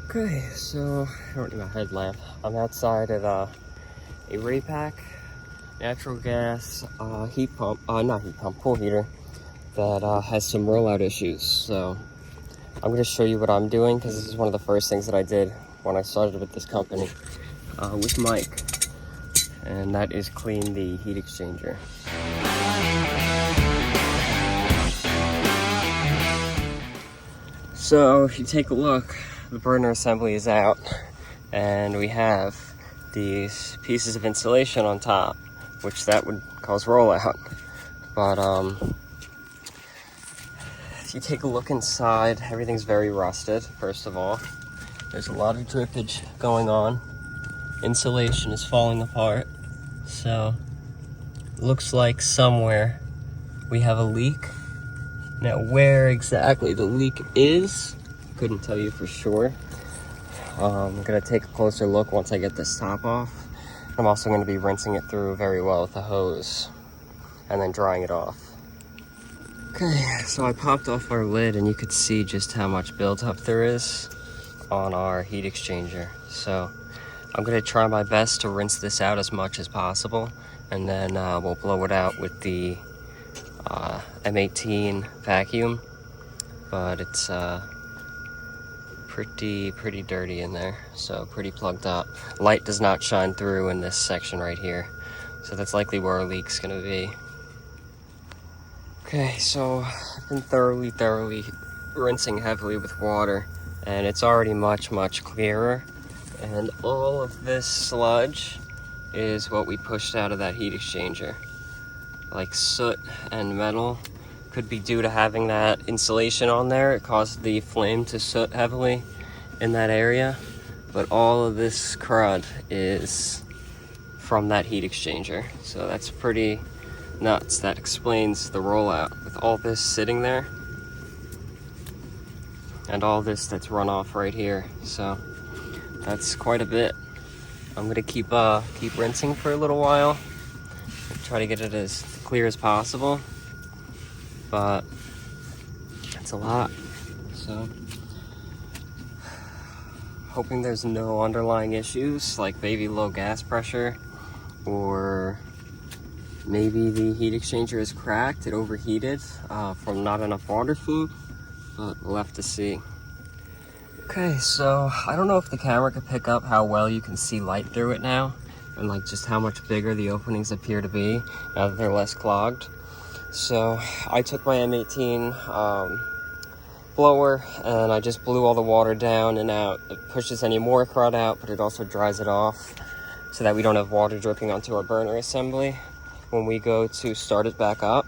Okay, so I don't need my headlamp. I'm outside at a Raypak natural gas heat pump, not heat pump, pool heater that has some rollout issues. So I'm going to show you what I'm doing because this is one of the first things that I did when I started with this company with Mike, and that is clean the heat exchanger. So if you take a look, the burner assembly is out and we have these pieces of insulation on top, which that would cause rollout. But if you take a look inside, everything's very rusted. First of all, there's a lot of drippage going on. Insulation is falling apart. So looks like somewhere we have a leak. Now where exactly the leak is, couldn't tell you for sure. I'm gonna take a closer look once I get this top off. I'm also gonna be rinsing it through very well with a hose and then drying it off. Okay, so I popped off our lid and you could see just how much buildup there is on our heat exchanger. So I'm gonna try my best to rinse this out as much as possible, and then we'll blow it out with the M18 vacuum, but it's pretty dirty in there, so pretty plugged up. Light does not shine through in this section right here, so that's likely where our leak's gonna be. Okay, so I've been thoroughly rinsing heavily with water, and it's already much clearer, and all of this sludge is what we pushed out of that heat exchanger. Like soot and metal. Could be due to having that insulation on there. It caused the flame to soot heavily in that area. But all of this crud is from that heat exchanger. So that's pretty nuts. That explains the rollout. With all this sitting there and all this that's run off right here. So that's quite a bit. I'm gonna keep rinsing for a little while. Try to get it as clear as possible, but it's a lot. So hoping there's no underlying issues like maybe low gas pressure, or maybe the heat exchanger is cracked, it overheated from not enough water flow, but we'll have to see. Okay, so I don't know if the camera could pick up how well you can see light through it now, and like just how much bigger the openings appear to be now that they're less clogged. So I took my M18 blower and I just blew all the water down and out. It pushes any more crud out, but it also dries it off so that we don't have water dripping onto our burner assembly when we go to start it back up.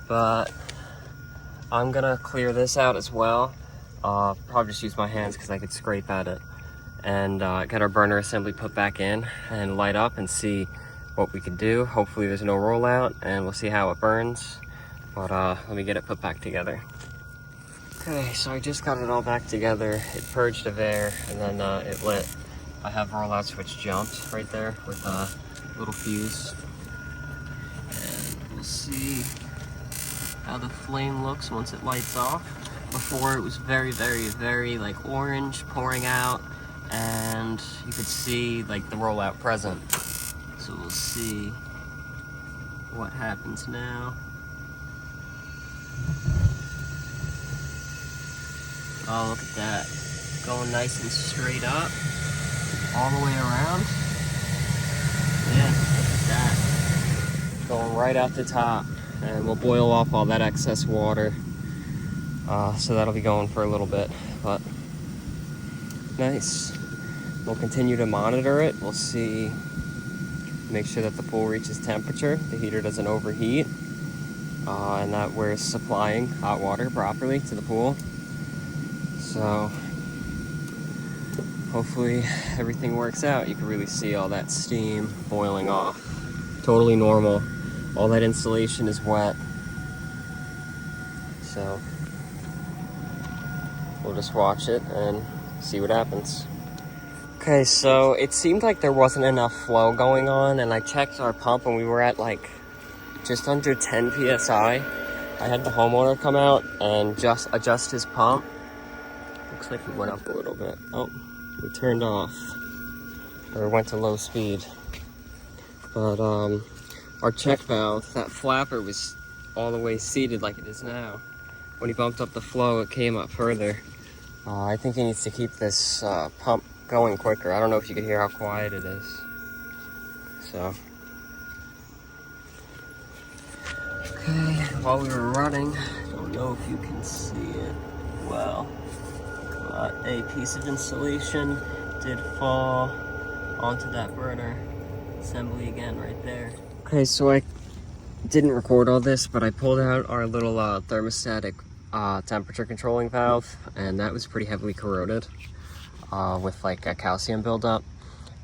But I'm gonna clear this out as well. Probably just use my hands because I could scrape at it, and get our burner assembly put back in and light up and see what we can do. Hopefully there's no rollout and we'll see how it burns, but let me get it put back together. Okay, so I just got it all back together. It purged of air and then it lit. I have rollout switch jumped right there with a little fuse, and we'll see how the flame looks once it lights off. Before it was very like orange, pouring out, and you could see like the rollout present. So we'll see what happens now. Oh, look at that. Going nice and straight up, all the way around. Yeah, look at that. Going right out the top, and we'll boil off all that excess water. So that'll be going for a little bit, but nice. We'll continue to monitor it. We'll see, make sure that the pool reaches temperature, the heater doesn't overheat, and that we're supplying hot water properly to the pool. So hopefully everything works out. You can really see all that steam boiling off. Totally normal. All that insulation is wet. So we'll just watch it and see what happens. Okay, so it seemed like there wasn't enough flow going on, and I checked our pump and we were at like just under 10 PSI. I had the homeowner come out and just adjust his pump, Looks like we went up a little bit. Oh, we turned off. Or went to low speed. But our check valve, that flapper was all the way seated like it is now. When he bumped up the flow, it came up further. I think he needs to keep this pump going quicker. I don't know if you can hear how quiet it is. So. Okay, while we were running, I don't know if you can see it well, but a piece of insulation did fall onto that burner assembly again right there. Okay, so I didn't record all this, but I pulled out our little thermostatic temperature controlling valve, and that was pretty heavily corroded with like a calcium buildup.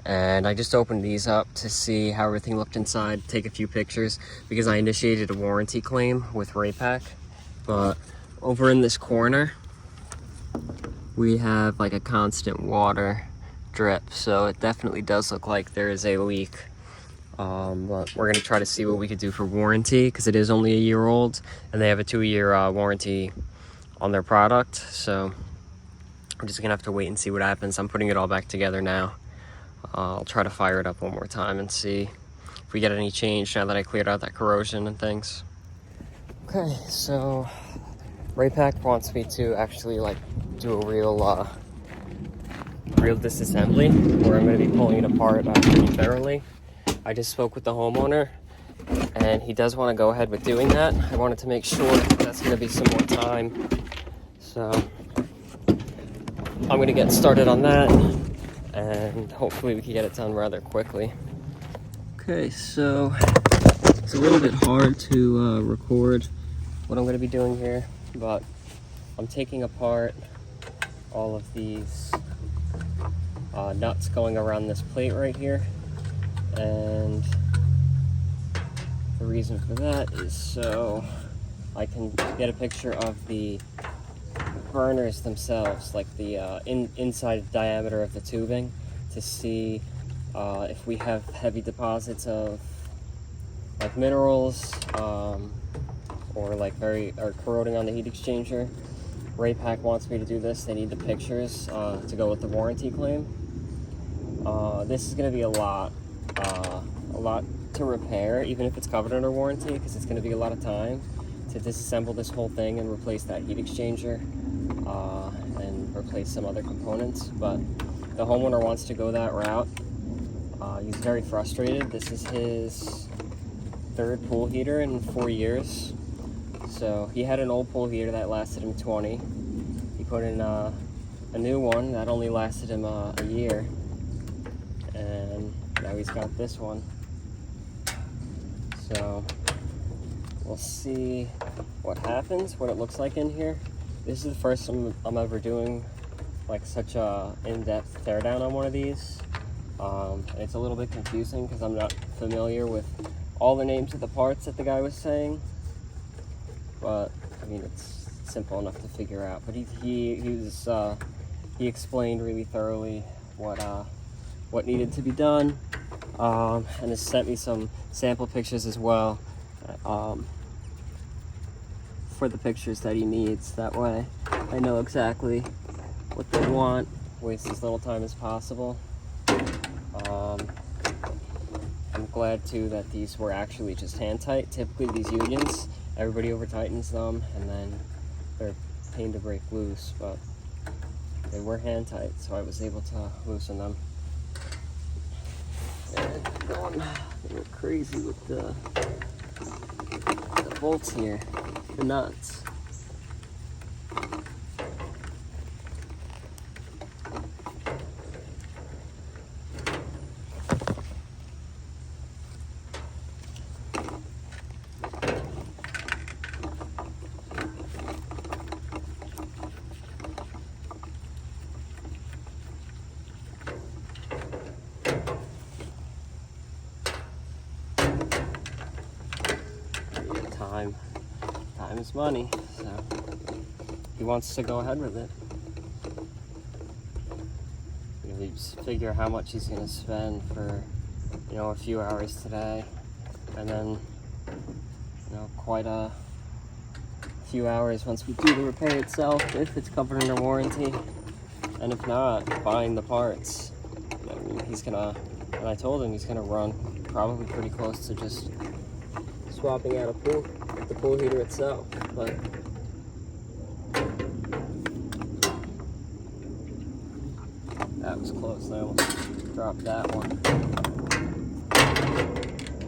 And I just opened these up to see how everything looked inside, take a few pictures, because I initiated a warranty claim with Raypak. But over in this corner, we have like a constant water drip, so it definitely does look like there is a leak. But we're gonna try to see what we could do for warranty, because it is only a year old, and they have a 2-year warranty on their product. So I'm just gonna have to wait and see what happens. I'm putting it all back together now. I'll try to fire it up one more time and see if we get any change now that I cleared out that corrosion and things. Okay, so Raypak wants me to actually like do a real disassembly, where I'm going to be pulling it apart pretty thoroughly. I just spoke with the homeowner, and he does want to go ahead with doing that. I wanted to make sure that that's going to be some more time, so I'm going to get started on that, and hopefully we can get it done rather quickly. Okay, so it's a little bit hard to record what I'm going to be doing here, but I'm taking apart all of these nuts going around this plate right here, and the reason for that is so I can get a picture of the burners themselves, like the inside diameter of the tubing, to see if we have heavy deposits of like minerals or like or corroding on the heat exchanger. Raypak wants me to do this. They need the pictures to go with the warranty claim. This is going to be a lot to repair, even if it's covered under warranty, because it's going to be a lot of time to disassemble this whole thing and replace that heat exchanger and replace some other components. But the homeowner wants to go that route. He's very frustrated. This is his third pool heater in 4 years. So he had an old pool heater that lasted him 20. He put in a new one that only lasted him a year. And now he's got this one. So we'll see what happens, what it looks like in here. This is the first time I'm ever doing like such a in-depth teardown on one of these. It's a little bit confusing because I'm not familiar with all the names of the parts that the guy was saying. But I mean, it's simple enough to figure out. But he explained really thoroughly what needed to be done, and has sent me some sample pictures as well for the pictures that he needs. That way I know exactly what they want, waste as little time as possible. I'm glad too that these were actually just hand tight. Typically these unions, everybody over tightens them and then they're a pain to break loose, but they were hand tight, so I was able to loosen them. And going a little crazy with the bolts here, the nuts. Time is money, so he wants to go ahead with it. You just figure how much he's going to spend for, a few hours today, and then, quite a few hours once we do the repair itself, if it's covered under warranty. And if not, buying the parts. I mean, he's gonna, and I told him he's gonna run probably pretty close to just swapping out the pool heater itself. But that was close. I almost dropped that one.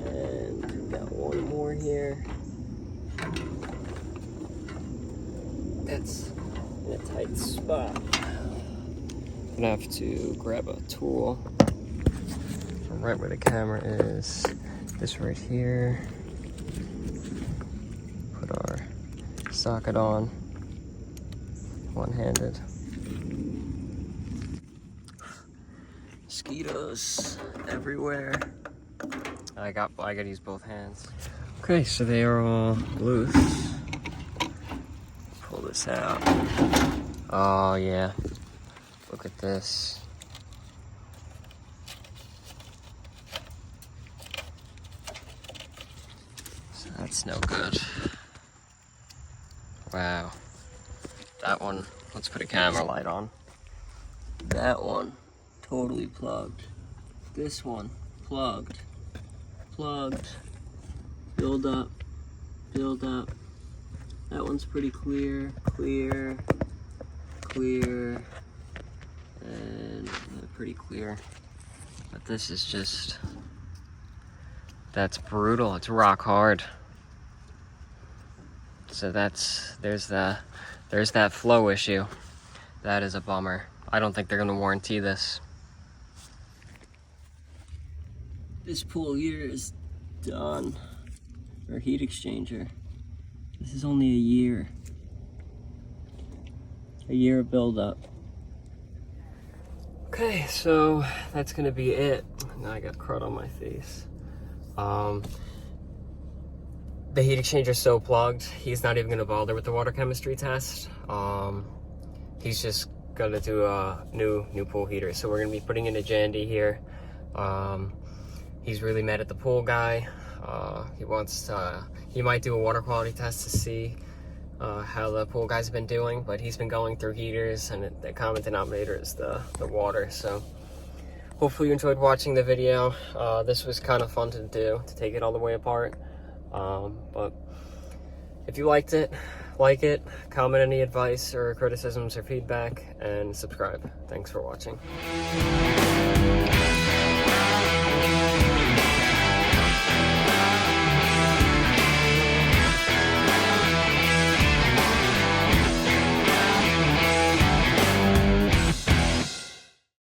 And got one more here. That's in a tight spot. Gonna have to grab a tool from right where the camera is. This right here. Put our socket on, one-handed. Mosquitoes everywhere. I gotta use both hands. Okay, so they are all loose. Pull this out. Oh yeah, look at this. So that's no good. Wow. That one, let's put a camera light on. That one, totally plugged. This one, plugged. Plugged. Build up. Build up. That one's pretty clear. Clear. Clear. And pretty clear. But this is just, that's brutal. It's rock hard. So there's that flow issue. That is a bummer. I don't think they're gonna warranty this. This pool here is done. Or heat exchanger. This is only a year. A year of buildup. Okay, so that's gonna be it. Now I got crud on my face. The heat exchanger is so plugged, he's not even gonna bother with the water chemistry test. He's just gonna do a new pool heater. So we're gonna be putting in a Jandy here. He's really mad at the pool guy. He might do a water quality test to see how the pool guys have been doing, but he's been going through heaters, and the common denominator is the water. So hopefully you enjoyed watching the video. This was kind of fun to do, to take it all the way apart. But if you liked it, like it, comment any advice or criticisms or feedback, and subscribe. Thanks for watching.